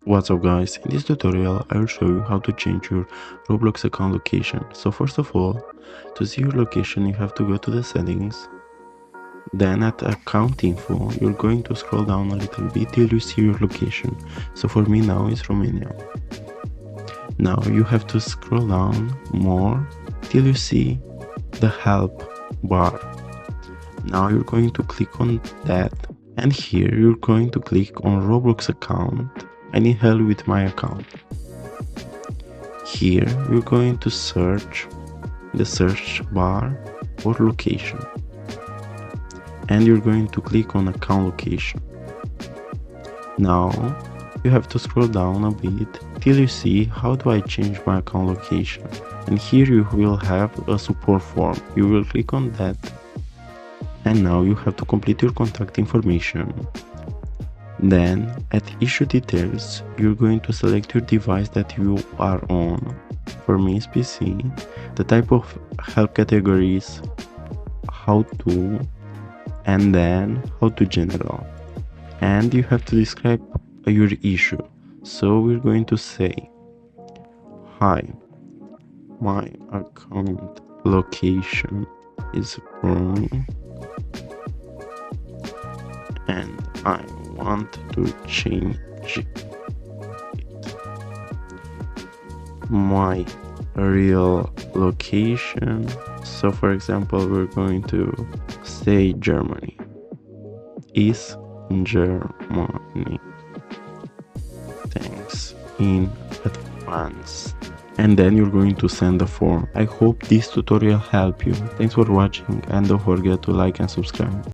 What's up guys, in this tutorial I will show you how to change your Roblox account location. So first of all, to see your location you have to go to the settings, then at account info you're going to scroll down a little bit till you see your location. So for me now it's Romania. Now you have to scroll down more till you see the help bar. Now you're going to click on that, and here you're going to click on Roblox account. I need help with my account. Here you're going to search the search bar for location, and you're going to click on account location. Now you have to scroll down a bit till you see how do I change my account location, and here you will have a support form. You will click on that, and now you have to complete your contact information. Then at issue details you're going to select your device that you are on. For me it's PC, the type of help categories, how to, and then how to general, and you have to describe your issue. So we're going to say, hi, my account location is wrong and I want to change it. My real location, so for example we're going to say Germany, is Germany. Thanks in advance. And then you're going to send the form. I hope this tutorial helped you. Thanks for watching and don't forget to like and subscribe.